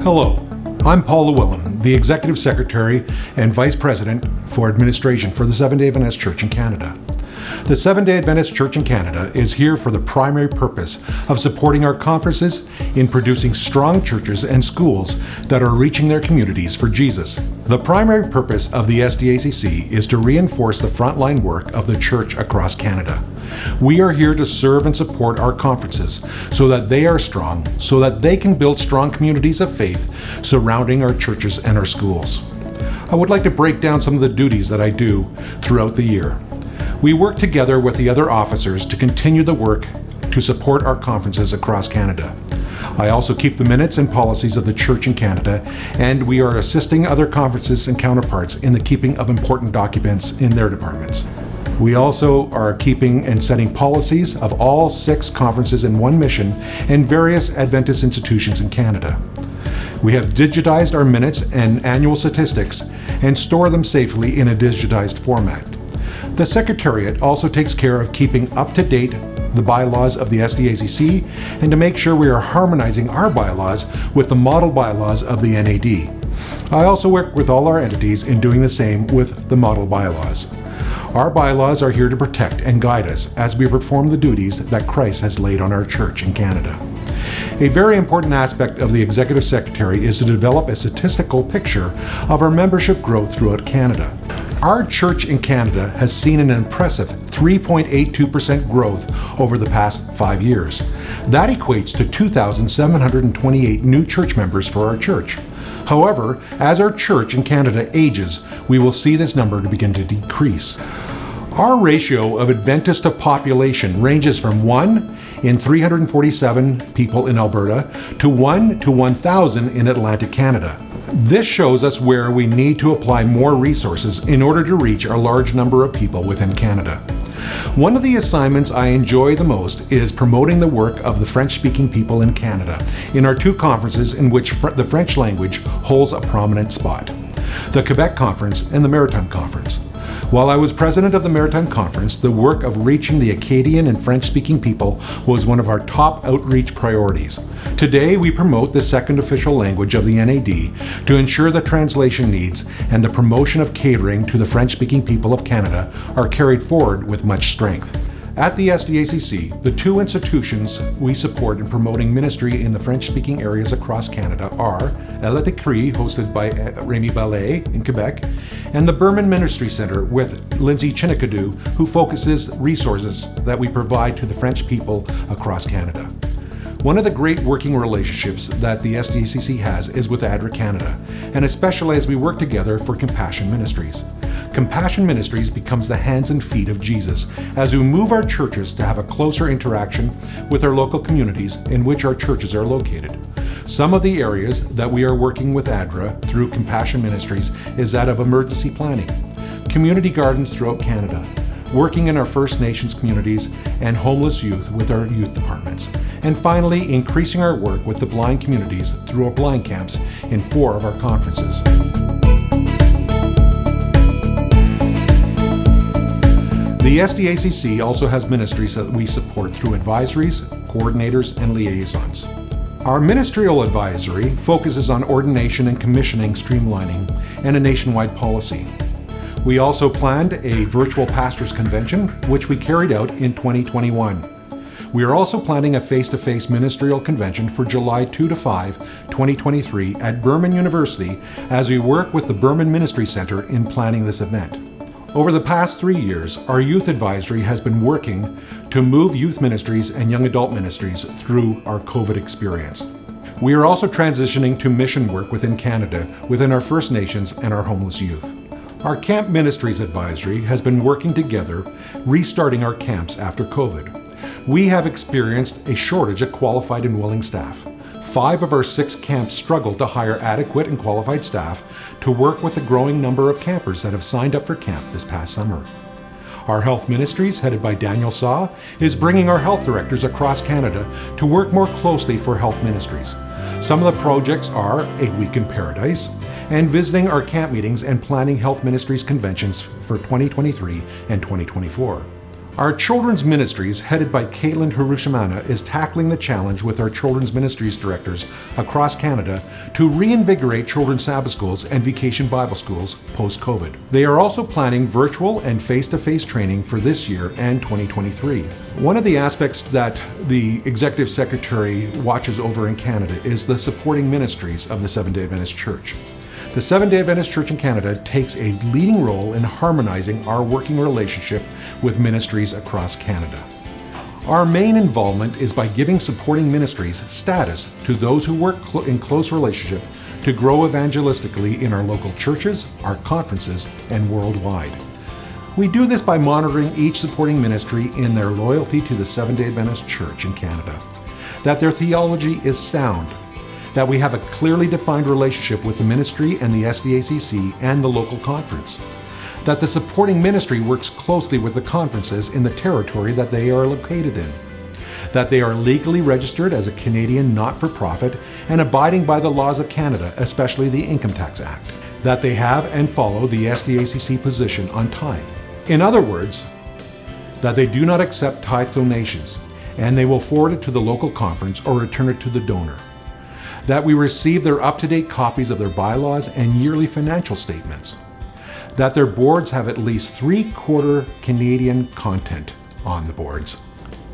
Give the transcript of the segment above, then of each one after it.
Hello, I'm Paul Llewellyn, the Executive Secretary and Vice President for Administration for the Seventh-day Adventist Church in Canada. The Seventh-day Adventist Church in Canada is here for the primary purpose of supporting our conferences in producing strong churches and schools that are reaching their communities for Jesus. The primary purpose of the SDACC is to reinforce the frontline work of the church across Canada. We are here to serve and support our conferences so that they are strong, so that they can build strong communities of faith surrounding our churches and our schools. I would like to break down some of the duties that I do throughout the year. We work together with the other officers to continue the work to support our conferences across Canada. I also keep the minutes and policies of the Church in Canada, and we are assisting other conferences and counterparts in the keeping of important documents in their departments. We also are keeping and setting policies of all 6 conferences in one mission and various Adventist institutions in Canada. We have digitized our minutes and annual statistics and store them safely in a digitized format. The Secretariat also takes care of keeping up to date the bylaws of the SDACC and to make sure we are harmonizing our bylaws with the model bylaws of the NAD. I also work with all our entities in doing the same with the model bylaws. Our bylaws are here to protect and guide us as we perform the duties that Christ has laid on our church in Canada. A very important aspect of the Executive Secretary is to develop a statistical picture of our membership growth throughout Canada. Our church in Canada has seen an impressive 3.82% growth over the past 5 years. That equates to 2,728 new church members for our church. However, as our church in Canada ages, we will see this number to begin to decrease. Our ratio of Adventist to population ranges from 1 in 347 people in Alberta to 1 to 1,000 in Atlantic Canada. This shows us where we need to apply more resources in order to reach a large number of people within Canada. One of the assignments I enjoy the most is promoting the work of the French-speaking people in Canada in our 2 conferences in which the French language holds a prominent spot: the Quebec Conference and the Maritime Conference. While I was president of the Maritime Conference, the work of reaching the Acadian and French-speaking people was one of our top outreach priorities. Today, we promote the second official language of the NAD to ensure the translation needs and the promotion of catering to the French-speaking people of Canada are carried forward with much strength. At the SDACC, the 2 institutions we support in promoting ministry in the French-speaking areas across Canada are Elle Écrit, hosted by Rémi Ballet in Quebec, and the Burman Ministry Centre with Lindsay Chinnikadu, who focuses resources that we provide to the French people across Canada. One of the great working relationships that the SDACC has is with ADRA Canada, and especially as we work together for Compassion Ministries. Compassion Ministries becomes the hands and feet of Jesus as we move our churches to have a closer interaction with our local communities in which our churches are located. Some of the areas that we are working with ADRA through Compassion Ministries is that of emergency planning, community gardens throughout Canada, working in our First Nations communities, and homeless youth with our youth departments. And finally, increasing our work with the blind communities through our blind camps in 4 of our conferences. The SDACC also has ministries that we support through advisories, coordinators, and liaisons. Our ministerial advisory focuses on ordination and commissioning streamlining and a nationwide policy. We also planned a virtual pastors convention, which we carried out in 2021. We are also planning a face-to-face ministerial convention for July 2 to 5, 2023 at Burman University as we work with the Burman Ministry Centre in planning this event. Over the past 3 years, our youth advisory has been working to move youth ministries and young adult ministries through our COVID experience. We are also transitioning to mission work within Canada, within our First Nations and our homeless youth. Our Camp Ministries Advisory has been working together, restarting our camps after COVID. We have experienced a shortage of qualified and willing staff. 5 of our 6 camps struggled to hire adequate and qualified staff to work with the growing number of campers that have signed up for camp this past summer. Our Health Ministries, headed by Daniel Saw, is bringing our health directors across Canada to work more closely for health ministries. Some of the projects are A Week in Paradise, and visiting our camp meetings and planning health ministries conventions for 2023 and 2024. Our children's ministries, headed by Caitlin Hiroshimana, is tackling the challenge with our children's ministries directors across Canada to reinvigorate children's Sabbath schools and vacation Bible schools post-COVID. They are also planning virtual and face-to-face training for this year and 2023. One of the aspects that the Executive Secretary watches over in Canada is the supporting ministries of the Seventh-day Adventist Church. The Seventh-day Adventist Church in Canada takes a leading role in harmonizing our working relationship with ministries across Canada. Our main involvement is by giving supporting ministries status to those who work in close relationship to grow evangelistically in our local churches, our conferences, and worldwide. We do this by monitoring each supporting ministry in their loyalty to the Seventh-day Adventist Church in Canada, that their theology is sound, that we have a clearly defined relationship with the ministry and the SDACC and the local conference, that the supporting ministry works closely with the conferences in the territory that they are located in, that they are legally registered as a Canadian not-for-profit and abiding by the laws of Canada, especially the Income Tax Act, that they have and follow the SDACC position on tithe. In other words, that they do not accept tithe donations and they will forward it to the local conference or return it to the donor. That we receive their up-to-date copies of their bylaws and yearly financial statements, that their boards have at least 3/4 Canadian content on the boards,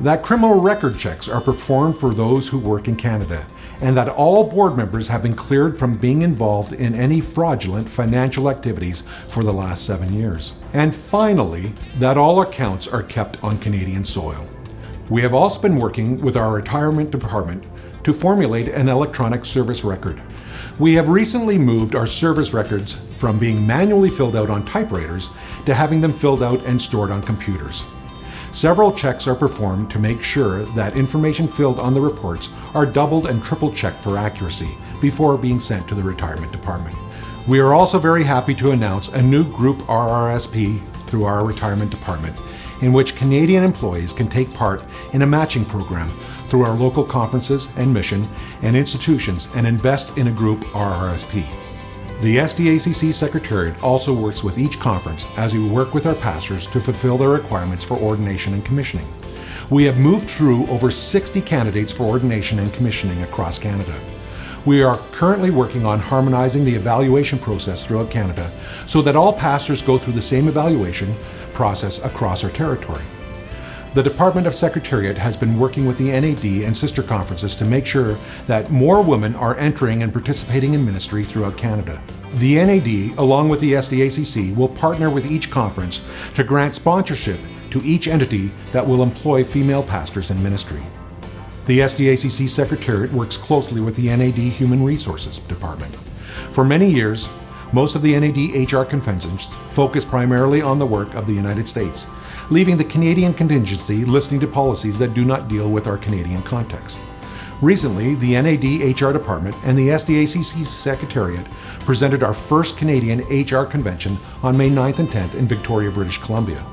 that criminal record checks are performed for those who work in Canada, and that all board members have been cleared from being involved in any fraudulent financial activities for the last 7 years. And finally, that all accounts are kept on Canadian soil. We have also been working with our retirement department to formulate an electronic service record. We have recently moved our service records from being manually filled out on typewriters to having them filled out and stored on computers. Several checks are performed to make sure that information filled on the reports are doubled and triple checked for accuracy before being sent to the retirement department. We are also very happy to announce a new group RRSP through our retirement department, in which Canadian employees can take part in a matching program through our local conferences and mission and institutions and invest in a group RRSP. The SDACC Secretariat also works with each conference as we work with our pastors to fulfill their requirements for ordination and commissioning. We have moved through over 60 candidates for ordination and commissioning across Canada. We are currently working on harmonizing the evaluation process throughout Canada so that all pastors go through the same evaluation process across our territory. The Department of Secretariat has been working with the NAD and sister conferences to make sure that more women are entering and participating in ministry throughout Canada. The NAD, along with the SDACC, will partner with each conference to grant sponsorship to each entity that will employ female pastors in ministry. The SDACC Secretariat works closely with the NAD Human Resources Department. For many years, most of the NAD HR conventions focus primarily on the work of the United States, leaving the Canadian contingency listening to policies that do not deal with our Canadian context. Recently, the NAD HR Department and the SDACC Secretariat presented our first Canadian HR convention on May 9th and 10th in Victoria, British Columbia.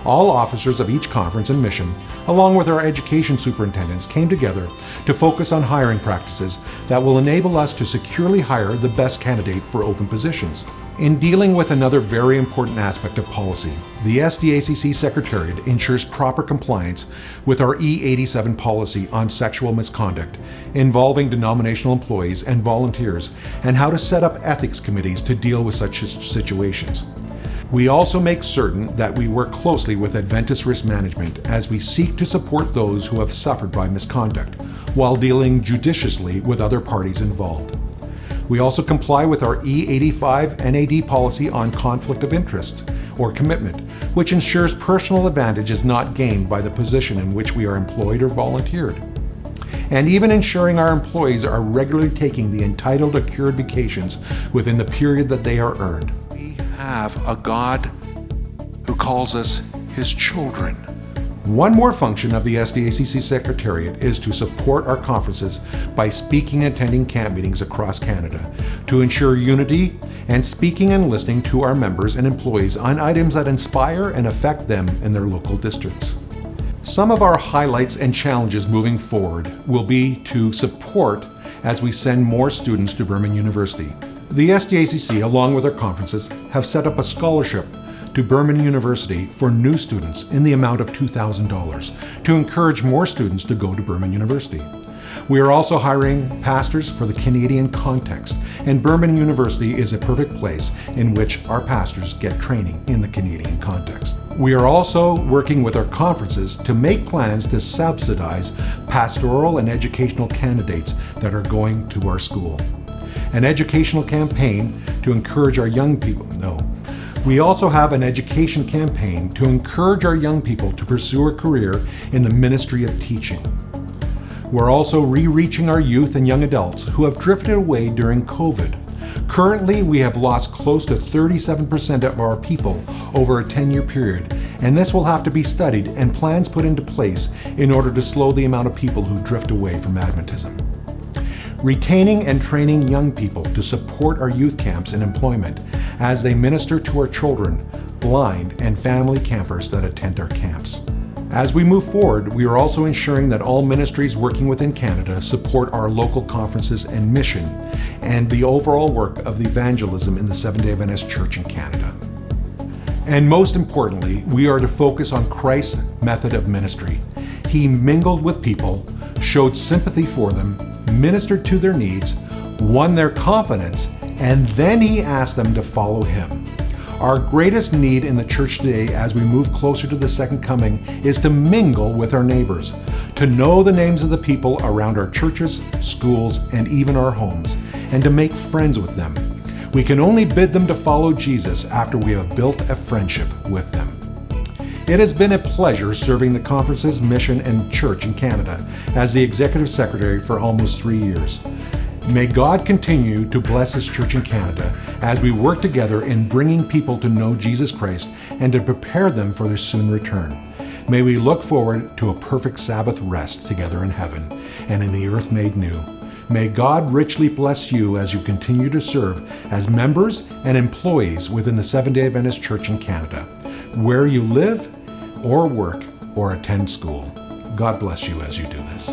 All officers of each conference and mission, along with our education superintendents, came together to focus on hiring practices that will enable us to securely hire the best candidate for open positions. In dealing with another very important aspect of policy, the SDACC Secretariat ensures proper compliance with our E87 policy on sexual misconduct involving denominational employees and volunteers, and how to set up ethics committees to deal with such situations. We also make certain that we work closely with Adventist Risk Management as we seek to support those who have suffered by misconduct, while dealing judiciously with other parties involved. We also comply with our E85 NAD policy on conflict of interest or commitment, which ensures personal advantage is not gained by the position in which we are employed or volunteered, and even ensuring our employees are regularly taking the entitled accrued vacations within the period that they are earned. We have a God who calls us His children. One more function of the SDACC Secretariat is to support our conferences by speaking and attending camp meetings across Canada to ensure unity and speaking and listening to our members and employees on items that inspire and affect them in their local districts. Some of our highlights and challenges moving forward will be to support as we send more students to Birmingham University. The SDACC, along with our conferences, have set up a scholarship to Berman University for new students in the amount of $2,000 to encourage more students to go to Berman University. We are also hiring pastors for the Canadian context, and Berman University is a perfect place in which our pastors get training in the Canadian context. We are also working with our conferences to make plans to subsidize pastoral and educational candidates that are going to our school. An educational campaign to encourage our young people. We also have an education campaign to encourage our young people to pursue a career in the ministry of teaching. We're also re-reaching our youth and young adults who have drifted away during COVID. Currently, we have lost close to 37% of our people over a 10-year period, and this will have to be studied and plans put into place in order to slow the amount of people who drift away from Adventism. Retaining and training young people to support our youth camps and employment as they minister to our children, blind, and family campers that attend our camps. As we move forward, we are also ensuring that all ministries working within Canada support our local conferences and mission and the overall work of the evangelism in the Seventh-day Adventist Church in Canada. And most importantly, we are to focus on Christ's method of ministry. He mingled with people, showed sympathy for them, ministered to their needs, won their confidence, and then he asked them to follow him. Our greatest need in the church today as we move closer to the second coming is to mingle with our neighbors, to know the names of the people around our churches, schools, and even our homes, and to make friends with them. We can only bid them to follow Jesus after we have built a friendship with them. It has been a pleasure serving the conferences, mission, and church in Canada as the Executive Secretary for almost 3 years. May God continue to bless His church in Canada as we work together in bringing people to know Jesus Christ and to prepare them for their soon return. May we look forward to a perfect Sabbath rest together in heaven and in the earth made new. May God richly bless you as you continue to serve as members and employees within the Seventh-day Adventist Church in Canada, where you live or work or attend school. God bless you as you do this.